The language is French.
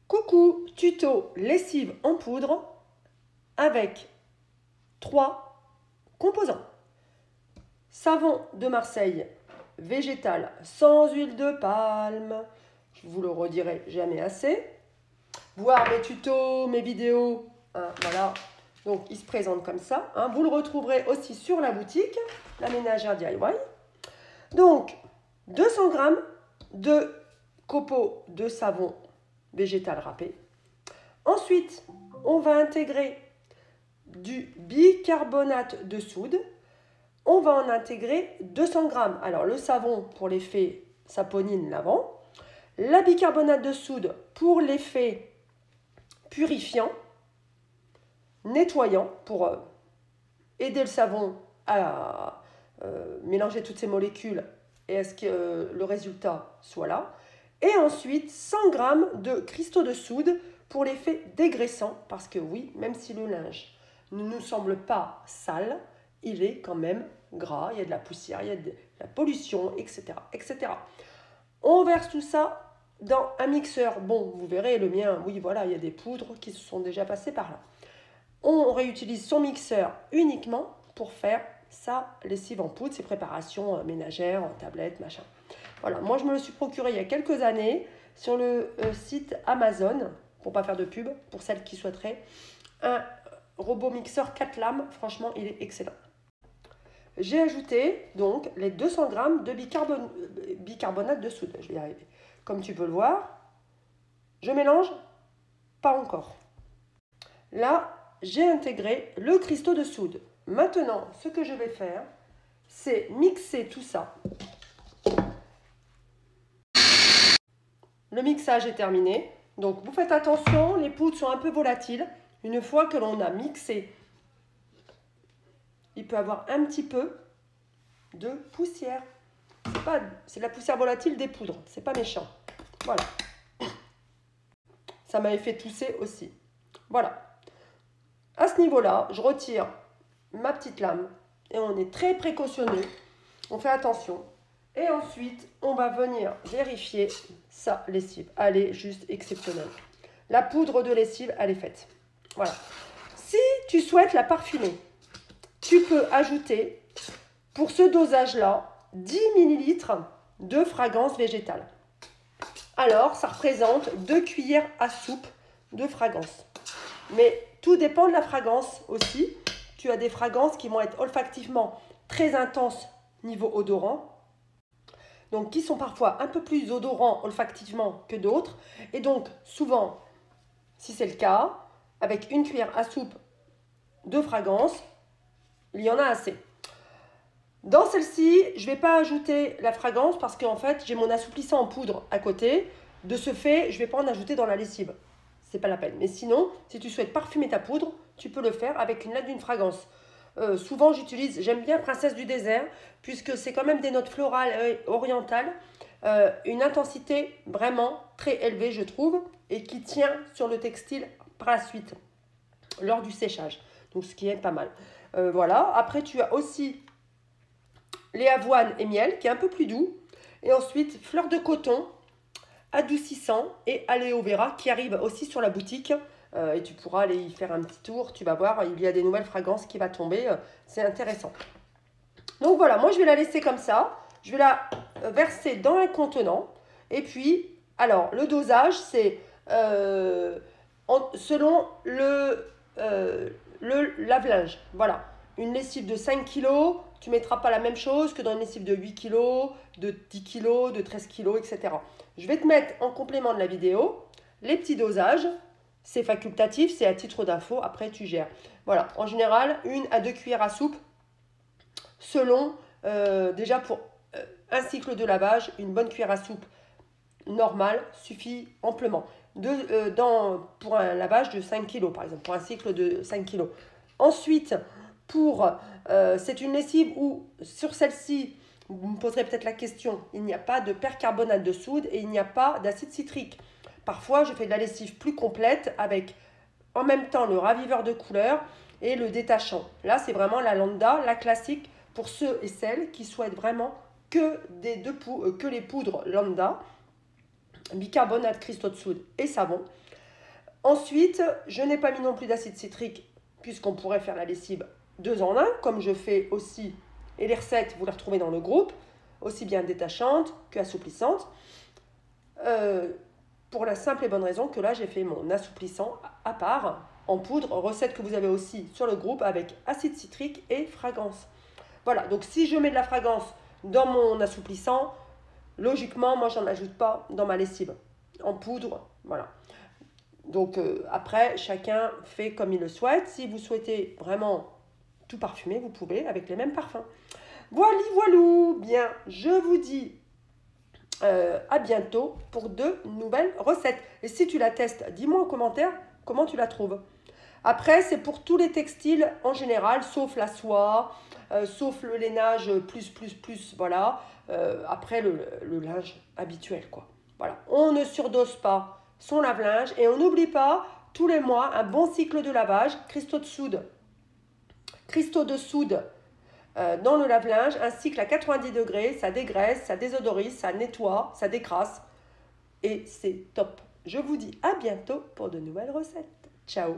Coucou, tuto lessive en poudre avec 3 composants. Savon de Marseille végétal sans huile de palme. Je vous le redirai jamais assez. Voir mes tutos, mes vidéos, hein, voilà. Donc il se présente comme ça. Hein. Vous le retrouverez aussi sur la boutique, la ménagère DIY. Donc 200 g de copeaux de savon végétal râpé. Ensuite, on va intégrer du bicarbonate de soude. On va en intégrer 200 g. Alors le savon pour l'effet saponine lavant, la bicarbonate de soude pour l'effet purifiant, nettoyant, pour aider le savon à mélanger toutes ces molécules et à ce que le résultat soit là. Et ensuite 100 g de cristaux de soude pour l'effet dégraissant, parce que oui, même si le linge ne nous semble pas sale, il est quand même gras, il y a de la poussière, il y a de la pollution, etc., etc. On verse tout ça dans un mixeur. Bon, vous verrez, le mien, oui, voilà, il y a des poudres qui se sont déjà passées par là. On réutilise son mixeur uniquement pour faire sa lessive en poudre, ses préparations ménagères, en tablette, machin. Voilà, moi je me le suis procuré il y a quelques années sur le site Amazon, pour ne pas faire de pub, pour celles qui souhaiteraient, un robot mixeur 4 lames, franchement il est excellent. J'ai ajouté donc les 200 g de bicarbonate de soude, je vais y arriver. Comme tu peux le voir, je mélange, pas encore. Là, j'ai intégré le cristaux de soude. Maintenant, ce que je vais faire, c'est mixer tout ça. Le mixage est terminé. Donc, vous faites attention, les poudres sont un peu volatiles. Une fois que l'on a mixé, il peut y avoir un petit peu de poussière. C'est la poussière volatile des poudres. C'est pas méchant. Voilà. Ça m'avait fait tousser aussi. Voilà. À ce niveau-là, je retire ma petite lame et on est très précautionneux. On fait attention. Et ensuite, on va venir vérifier sa lessive. Elle est juste exceptionnelle. La poudre de lessive, elle est faite. Voilà. Si tu souhaites la parfumer, tu peux ajouter, pour ce dosage-là, 10 ml de fragrance végétale. Alors, ça représente 2 cuillères à soupe de fragrance. Mais tout dépend de la fragrance aussi. Tu as des fragrances qui vont être olfactivement très intenses niveau odorant. Donc qui sont parfois un peu plus odorants olfactivement que d'autres. Et donc souvent, si c'est le cas, avec une cuillère à soupe de fragrance, il y en a assez. Dans celle-ci, je ne vais pas ajouter la fragrance parce qu'en fait, j'ai mon assouplissant en poudre à côté. De ce fait, je ne vais pas en ajouter dans la lessive. Ce n'est pas la peine. Mais sinon, si tu souhaites parfumer ta poudre, tu peux le faire avec l'aide d'une fragrance. Souvent, j'aime bien Princesse du désert, puisque c'est quand même des notes florales et orientales. Une intensité vraiment très élevée, je trouve, et qui tient sur le textile par la suite, lors du séchage. Donc, ce qui est pas mal. Voilà. Après, tu as aussi les avoines et miel, qui est un peu plus doux. Et ensuite, fleur de coton, adoucissant, et aloe vera, qui arrive aussi sur la boutique. Et tu pourras aller y faire un petit tour. Tu vas voir, il y a des nouvelles fragrances qui vont tomber. C'est intéressant. Donc voilà, moi je vais la laisser comme ça. Je vais la verser dans un contenant. Et puis, alors, le dosage, c'est selon le lave-linge. Voilà. Une lessive de 5 kg, tu ne mettras pas la même chose que dans une lessive de 8 kg, de 10 kg, de 13 kg, etc. Je vais te mettre en complément de la vidéo les petits dosages. C'est facultatif, c'est à titre d'info, après tu gères. Voilà, en général, 1 à 2 cuillères à soupe, selon, déjà pour un cycle de lavage, une bonne cuillère à soupe normale suffit amplement. Pour un lavage de 5 kg, par exemple, pour un cycle de 5 kg. Ensuite, c'est une lessive où, sur celle-ci, vous me poserez peut-être la question, il n'y a pas de percarbonate de soude et il n'y a pas d'acide citrique. Parfois, je fais de la lessive plus complète avec en même temps le raviveur de couleur et le détachant. Là, c'est vraiment la lambda, la classique pour ceux et celles qui souhaitent vraiment que les poudres lambda, bicarbonate, cristaux de soude et savon. Ensuite, je n'ai pas mis non plus d'acide citrique, puisqu'on pourrait faire la lessive 2 en 1, comme je fais aussi. Et les recettes, vous les retrouvez dans le groupe, aussi bien détachantes qu'assouplissantes. Pour la simple et bonne raison que là, j'ai fait mon assouplissant à part, en poudre, recette que vous avez aussi sur le groupe, avec acide citrique et fragrance. Voilà, donc si je mets de la fragrance dans mon assouplissant, logiquement, moi, j'en ajoute pas dans ma lessive. En poudre, voilà. Donc après, chacun fait comme il le souhaite. Si vous souhaitez vraiment tout parfumer, vous pouvez avec les mêmes parfums. Voilà, voilou. Bien, je vous dis à bientôt pour de nouvelles recettes. Et si tu la testes, dis-moi en commentaire comment tu la trouves. Après, c'est pour tous les textiles en général, sauf la soie, sauf le lainage plus, voilà. Après, le linge habituel, quoi. Voilà, on ne surdose pas son lave-linge et on n'oublie pas tous les mois un bon cycle de lavage, cristaux de soude dans le lave-linge, un cycle à 90 degrés, ça dégraisse, ça désodorise, ça nettoie, ça décrasse et c'est top. Je vous dis à bientôt pour de nouvelles recettes. Ciao!